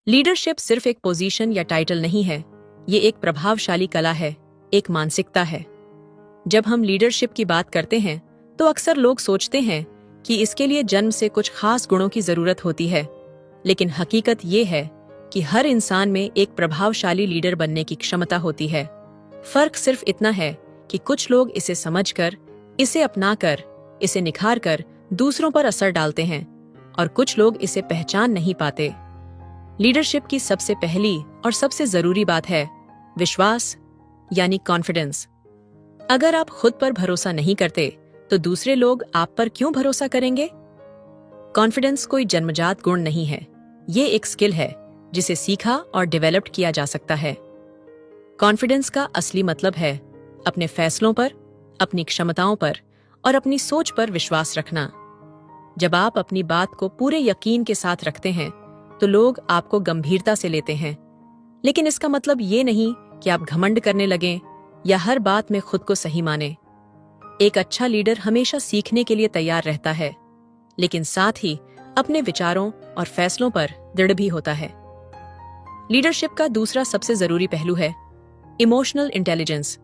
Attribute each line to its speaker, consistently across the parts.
Speaker 1: Leadership सिर्फ एक position या टाइटल नहीं है, ये एक प्रभावशाली कला है, एक मानसिकता है। जब हम लीडरशिप की बात करते हैं तो अक्सर लोग सोचते हैं कि इसके लिए जन्म से कुछ खास गुणों की जरूरत होती है, लेकिन हकीकत ये है कि हर इंसान में एक प्रभावशाली लीडर बनने की क्षमता होती है। फर्क सिर्फ इतना है कि कुछ लोग इसे समझकर, इसे अपनाकर, इसे निखारकर दूसरों पर असर डालते हैं और कुछ लोग इसे पहचान नहीं पाते। लीडरशिप की सबसे पहली और सबसे जरूरी बात है विश्वास, यानी कॉन्फिडेंस। अगर आप खुद पर भरोसा नहीं करते तो दूसरे लोग आप पर क्यों भरोसा करेंगे? कॉन्फिडेंस कोई जन्मजात गुण नहीं है, ये एक स्किल है जिसे सीखा और डेवलप्ड किया जा सकता है। कॉन्फिडेंस का असली मतलब है अपने फैसलों पर, अपनी क्षमताओं पर और अपनी सोच पर विश्वास रखना। जब आप अपनी बात को पूरे यकीन के साथ रखते हैं तो लोग आपको गंभीरता से लेते हैं, लेकिन इसका मतलब ये नहीं कि आप घमंड करने लगें या हर बात में खुद को सही माने। एक अच्छा लीडर हमेशा सीखने के लिए तैयार रहता है, लेकिन साथ ही अपने विचारों और फैसलों पर दृढ़ भी होता है। लीडरशिप का दूसरा सबसे जरूरी पहलू है इमोशनल इंटेलिजेंस।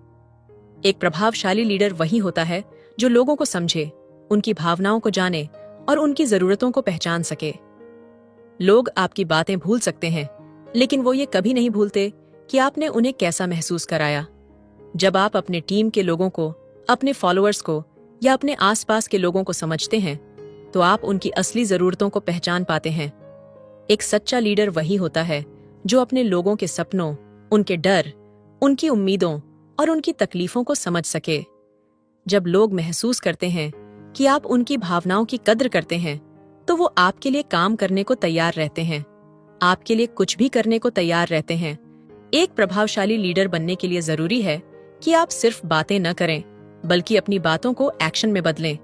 Speaker 1: एक प्रभावशाली लीडर वही होता है जो लोगों को समझे, उनकी भावनाओं को जाने और उनकी जरूरतों को पहचान सके। लोग आपकी बातें भूल सकते हैं, लेकिन वो ये कभी नहीं भूलते कि आपने उन्हें कैसा महसूस कराया। जब आप अपने टीम के लोगों को, अपने फॉलोअर्स को या अपने आसपास के लोगों को समझते हैं तो आप उनकी असली जरूरतों को पहचान पाते हैं। एक सच्चा लीडर वही होता है जो अपने लोगों के सपनों, उनके डर, उनकी उम्मीदों और उनकी तकलीफों को समझ सके। जब लोग महसूस करते हैं कि आप उनकी भावनाओं की कद्र करते हैं तो वो आपके लिए काम करने को तैयार रहते हैं, आपके लिए कुछ भी करने को तैयार रहते हैं। एक प्रभावशाली लीडर बनने के लिए जरूरी है कि आप सिर्फ बातें न करें, बल्कि अपनी बातों को एक्शन में बदलें।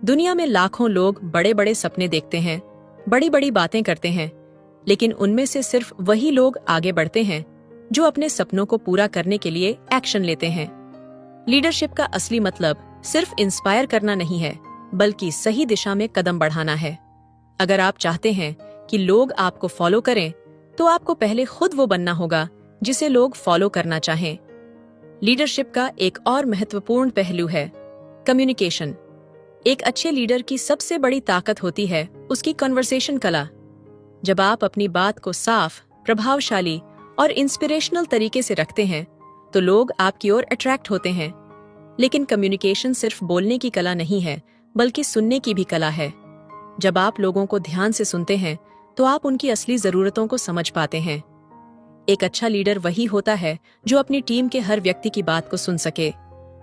Speaker 1: दुनिया में लाखों लोग बड़े बड़े सपने देखते हैं, बड़ी बड़ी बातें करते हैं, लेकिन उनमें से सिर्फ वही लोग आगे बढ़ते हैं जो अपने सपनों को पूरा करने के लिए एक्शन लेते हैं। लीडरशिप का असली मतलब सिर्फ इंस्पायर करना नहीं है, बल्कि सही दिशा में कदम बढ़ाना है। अगर आप चाहते हैं कि लोग आपको फॉलो करें, तो आपको पहले खुद वो बनना होगा जिसे लोग फॉलो करना चाहें। लीडरशिप का एक और महत्वपूर्ण पहलू है कम्युनिकेशन। एक अच्छे लीडर की सबसे बड़ी ताकत होती है उसकी कन्वर्सेशन कला। जब आप अपनी बात को साफ, प्रभावशाली और इंस्पिरेशनल तरीके से रखते हैं तो लोग आपकी ओर अट्रैक्ट होते हैं। लेकिन कम्युनिकेशन सिर्फ बोलने की कला नहीं है, बल्कि सुनने की भी कला है। जब आप लोगों को ध्यान से सुनते हैं तो आप उनकी असली जरूरतों को समझ पाते हैं। एक अच्छा लीडर वही होता है जो अपनी टीम के हर व्यक्ति की बात को सुन सके,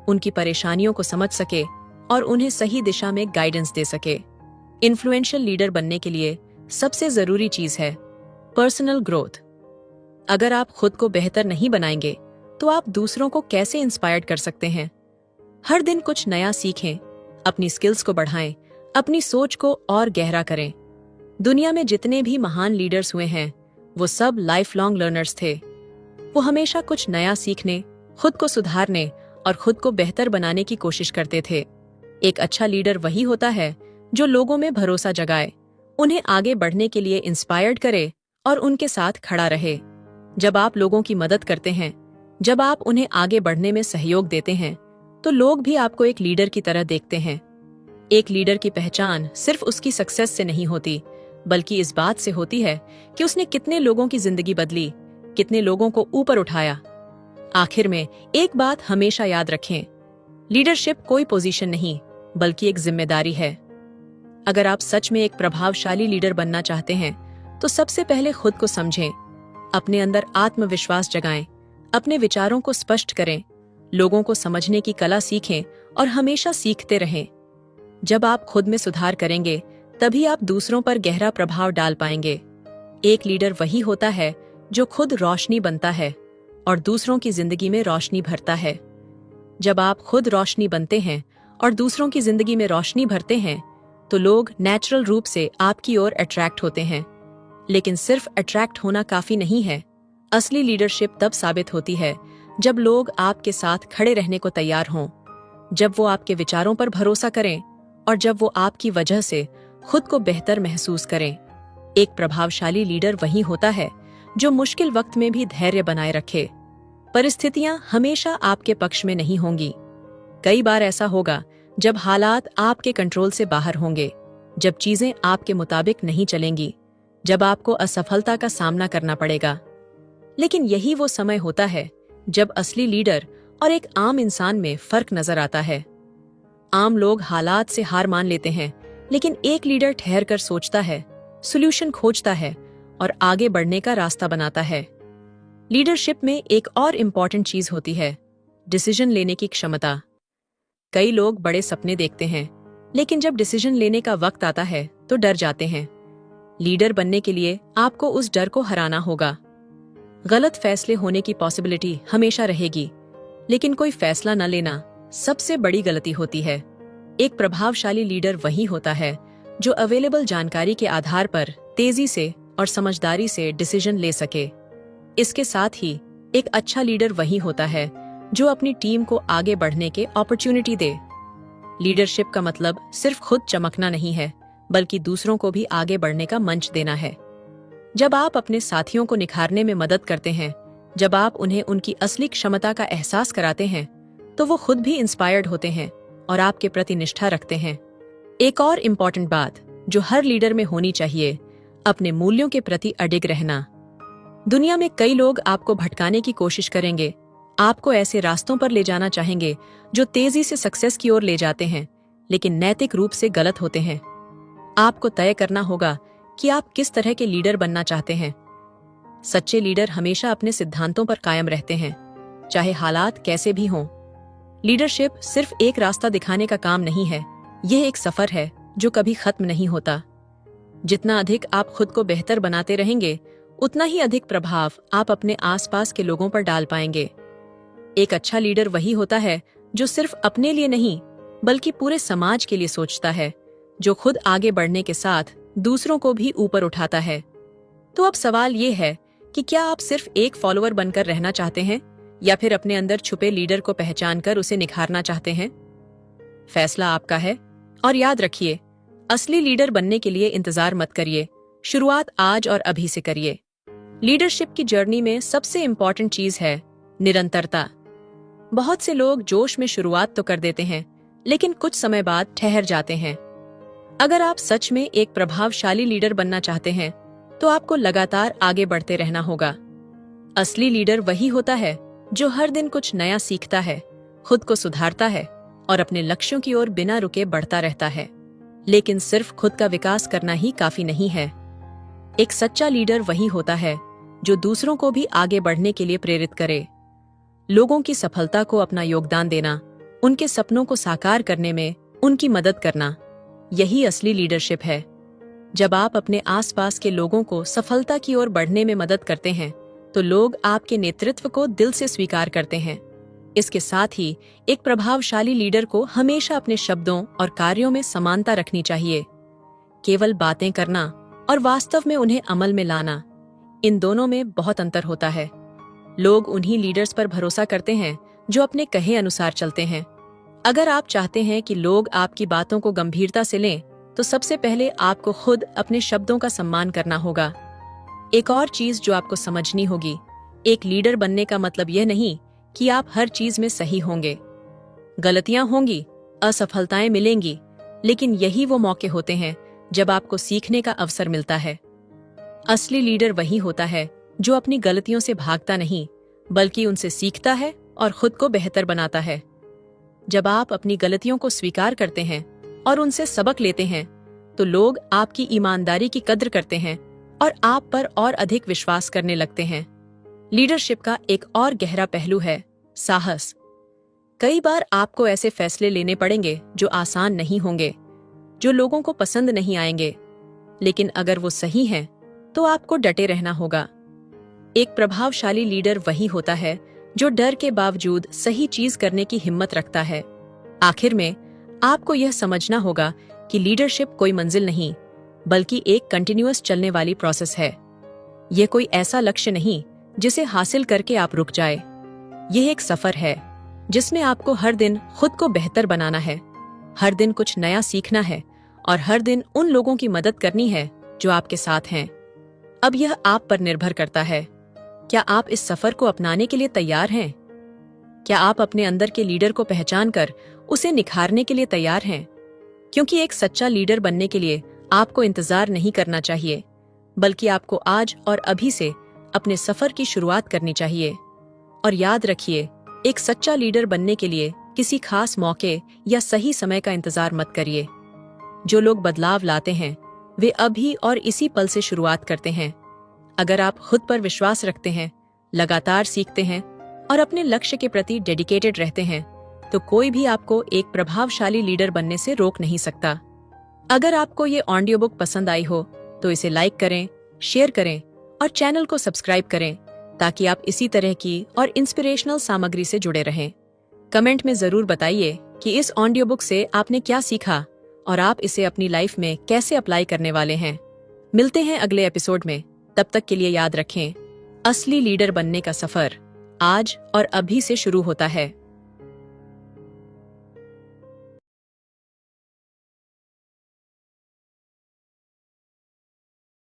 Speaker 1: उनकी परेशानियों को समझ सके और उन्हें सही दिशा में गाइडेंस दे सके। इन्फ्लुएंशियल लीडर बनने के लिए सबसे जरूरी चीज है पर्सनल ग्रोथ। अगर आप खुद को बेहतर नहीं बनाएंगे तो आप दूसरों को कैसे इंस्पायर कर सकते हैं? हर दिन कुछ नया सीखें, अपनी स्किल्स को बढ़ाएं, अपनी सोच को और गहरा करें। दुनिया में जितने भी महान लीडर्स हुए हैं वो सब लाइफ लॉन्ग लर्नर्स थे। वो हमेशा कुछ नया सीखने, खुद को सुधारने और खुद को बेहतर बनाने की कोशिश करते थे। एक अच्छा लीडर वही होता है जो लोगों में भरोसा जगाए, उन्हें आगे बढ़ने के लिए इंस्पायर्ड करे और उनके साथ खड़ा रहे। जब आप लोगों की मदद करते हैं, जब आप उन्हें आगे बढ़ने में सहयोग देते हैं, तो लोग भी आपको एक लीडर की तरह देखते हैं। एक लीडर की पहचान सिर्फ उसकी सक्सेस से नहीं होती, बल्कि इस बात से होती है कि उसने कितने लोगों की जिंदगी बदली, कितने लोगों को ऊपर उठाया। आखिर में एक बात हमेशा याद रखें, लीडरशिप कोई पोजीशन नहीं, बल्कि एक जिम्मेदारी है। अगर आप सच में एक प्रभावशाली लीडर बनना चाहते हैं तो सबसे पहले खुद को समझें, अपने अंदर आत्मविश्वास जगाएं, अपने विचारों को स्पष्ट करें, लोगों को समझने की कला सीखें और हमेशा सीखते रहें। जब आप खुद में सुधार करेंगे तभी आप दूसरों पर गहरा प्रभाव डाल पाएंगे। एक लीडर वही होता है जो खुद रोशनी बनता है और दूसरों की जिंदगी में रोशनी भरता है। जब आप खुद रोशनी बनते हैं और दूसरों की जिंदगी में रोशनी भरते हैं तो लोग नेचुरल रूप से आपकी ओर अट्रैक्ट होते हैं। लेकिन सिर्फ अट्रैक्ट होना काफी नहीं है। असली लीडरशिप तब साबित होती है जब लोग आपके साथ खड़े रहने को तैयार हों, जब वो आपके विचारों पर भरोसा करें और जब वो आपकी वजह से खुद को बेहतर महसूस करें। एक प्रभावशाली लीडर वही होता है जो मुश्किल वक्त में भी धैर्य बनाए रखे। परिस्थितियां हमेशा आपके पक्ष में नहीं होंगी। कई बार ऐसा होगा जब हालात आपके कंट्रोल से बाहर होंगे, जब चीजें आपके मुताबिक नहीं चलेंगी, जब आपको असफलता का सामना करना पड़ेगा। लेकिन यही वो समय होता है जब असली लीडर और एक आम इंसान में फर्क नजर आता है। आम लोग हालात से हार मान लेते हैं, लेकिन एक लीडर ठहर कर सोचता है, सॉल्यूशन खोजता है और आगे बढ़ने का रास्ता बनाता है। लीडरशिप में एक और इम्पॉर्टेंट चीज होती है, डिसीजन लेने की क्षमता। कई लोग बड़े सपने देखते हैं, लेकिन जब डिसीजन लेने का वक्त आता है तो डर जाते हैं। लीडर बनने के लिए आपको उस डर को हराना होगा। गलत फैसले होने की पॉसिबिलिटी हमेशा रहेगी, लेकिन कोई फैसला न लेना सबसे बड़ी गलती होती है। एक प्रभावशाली लीडर वही होता है जो अवेलेबल जानकारी के आधार पर तेजी से और समझदारी से डिसीजन ले सके। इसके साथ ही एक अच्छा लीडर वही होता है जो अपनी टीम को आगे बढ़ने के अपॉर्चुनिटी दे। लीडरशिप का मतलब सिर्फ खुद चमकना नहीं है, बल्कि दूसरों को भी आगे बढ़ने का मंच देना है। जब आप अपने साथियों को निखारने में मदद करते हैं, जब आप उन्हें उनकी असली क्षमता का एहसास कराते हैं, तो वो खुद भी इंस्पायर्ड होते हैं और आपके प्रति निष्ठा रखते हैं। एक और इम्पॉर्टेंट बात जो हर लीडर में होनी चाहिए, अपने मूल्यों के प्रति अडिग रहना। दुनिया में कई लोग आपको भटकाने की कोशिश करेंगे, आपको ऐसे रास्तों पर ले जाना चाहेंगे जो तेजी से सक्सेस की ओर ले जाते हैं, लेकिन नैतिक रूप से गलत होते हैं। आपको तय करना होगा कि आप किस तरह के लीडर बनना चाहते हैं। सच्चे लीडर हमेशा अपने सिद्धांतों पर कायम रहते हैं, चाहे हालात कैसे भी हों। लीडरशिप सिर्फ एक रास्ता दिखाने का काम नहीं है, यह एक सफर है जो कभी खत्म नहीं होता। जितना अधिक आप खुद को बेहतर बनाते रहेंगे, उतना ही अधिक प्रभाव आप अपने आसपास के लोगों पर डाल पाएंगे। एक अच्छा लीडर वही होता है जो सिर्फ अपने लिए नहीं, बल्कि पूरे समाज के लिए सोचता है, जो खुद आगे बढ़ने के साथ दूसरों को भी ऊपर उठाता है। तो अब सवाल ये है कि क्या आप सिर्फ एक फॉलोअर बनकर रहना चाहते हैं, या फिर अपने अंदर छुपे लीडर को पहचानकर उसे निखारना चाहते हैं? फैसला आपका है, और याद रखिए, असली लीडर बनने के लिए इंतजार मत करिए, शुरुआत आज और अभी से करिए। लीडरशिप की जर्नी में सबसे इंपॉर्टेंट चीज है निरंतरता। बहुत से लोग जोश में शुरुआत तो कर देते हैं, लेकिन कुछ समय बाद ठहर जाते हैं। अगर आप सच में एक प्रभावशाली लीडर बनना चाहते हैं, तो आपको लगातार आगे बढ़ते रहना होगा। असली लीडर वही होता है जो हर दिन कुछ नया सीखता है, खुद को सुधारता है और अपने लक्ष्यों की ओर बिना रुके बढ़ता रहता है। लेकिन सिर्फ खुद का विकास करना ही काफी नहीं है। एक सच्चा लीडर वही होता है जो दूसरों को भी आगे बढ़ने के लिए प्रेरित करे। लोगों की सफलता को अपना योगदान देना, उनके सपनों को साकार करने में उनकी मदद करना, यही असली लीडरशिप है। जब आप अपने आसपास के लोगों को सफलता की ओर बढ़ने में मदद करते हैं, तो लोग आपके नेतृत्व को दिल से स्वीकार करते हैं। इसके साथ ही एक प्रभावशाली लीडर को हमेशा अपने शब्दों और कार्यों में समानता रखनी चाहिए। केवल बातें करना और वास्तव में उन्हें अमल में लाना, इन दोनों में बहुत अंतर होता है। लोग उन्हीं लीडर्स पर भरोसा करते हैं जो अपने कहे अनुसार चलते हैं। अगर आप चाहते हैं कि लोग आपकी बातों को गंभीरता से लें, तो सबसे पहले आपको खुद अपने शब्दों का सम्मान करना होगा। एक और चीज जो आपको समझनी होगी, एक लीडर बनने का मतलब यह नहीं कि आप हर चीज में सही होंगे। गलतियां होंगी, असफलताएं मिलेंगी, लेकिन यही वो मौके होते हैं जब आपको सीखने का अवसर मिलता है। असली लीडर वही होता है जो अपनी गलतियों से भागता नहीं, बल्कि उनसे सीखता है और खुद को बेहतर बनाता है। जब आप अपनी गलतियों को स्वीकार करते हैं और उनसे सबक लेते हैं, तो लोग आपकी ईमानदारी की कद्र करते हैं और आप पर और अधिक विश्वास करने लगते हैं। लीडरशिप का एक और गहरा पहलू है साहस। कई बार आपको ऐसे फैसले लेने पड़ेंगे जो आसान नहीं होंगे, जो लोगों को पसंद नहीं आएंगे, लेकिन अगर वो सही हैं, तो आपको डटे रहना होगा। एक प्रभावशाली लीडर वही होता है जो डर के बावजूद सही चीज करने की हिम्मत रखता है। आखिर में आपको यह समझना होगा कि लीडरशिप कोई मंजिल नहीं, बल्कि एक कंटिन्यूअस चलने वाली प्रोसेस है। यह कोई ऐसा लक्ष्य नहीं जिसे हासिल करके आप रुक जाए। यह एक सफर है जिसमें आपको हर दिन खुद को बेहतर बनाना है, हर दिन कुछ नया सीखना है और हर दिन उन लोगों की मदद करनी है जो आपके साथ हैं। अब यह आप पर निर्भर करता है। क्या आप इस सफर को अपनाने के लिए तैयार हैं? क्या आप अपने अंदर के लीडर को पहचान कर उसे निखारने के लिए तैयार हैं? क्योंकि एक सच्चा लीडर बनने के लिए आपको इंतजार नहीं करना चाहिए, बल्कि आपको आज और अभी से अपने सफर की शुरुआत करनी चाहिए। और याद रखिए, एक सच्चा लीडर बनने के लिए किसी खास मौके या सही समय का इंतजार मत करिए। जो लोग बदलाव लाते हैं वे अभी और इसी पल से शुरुआत करते हैं। अगर आप खुद पर विश्वास रखते हैं, लगातार सीखते हैं और अपने लक्ष्य के प्रति डेडिकेटेड रहते हैं, तो कोई भी आपको एक प्रभावशाली लीडर बनने से रोक नहीं सकता। अगर आपको ये ऑडियो बुक पसंद आई हो तो इसे लाइक करें, शेयर करें और चैनल को सब्सक्राइब करें, ताकि आप इसी तरह की और इंस्पिरेशनल सामग्री से जुड़े रहें। कमेंट में जरूर बताइए कि इस ऑडियो बुक से आपने क्या सीखा और आप इसे अपनी लाइफ में कैसे अप्लाई करने वाले हैं। मिलते हैं अगले एपिसोड में। तब तक के लिए याद रखें, असली लीडर बनने का सफर आज और अभी से शुरू होता है।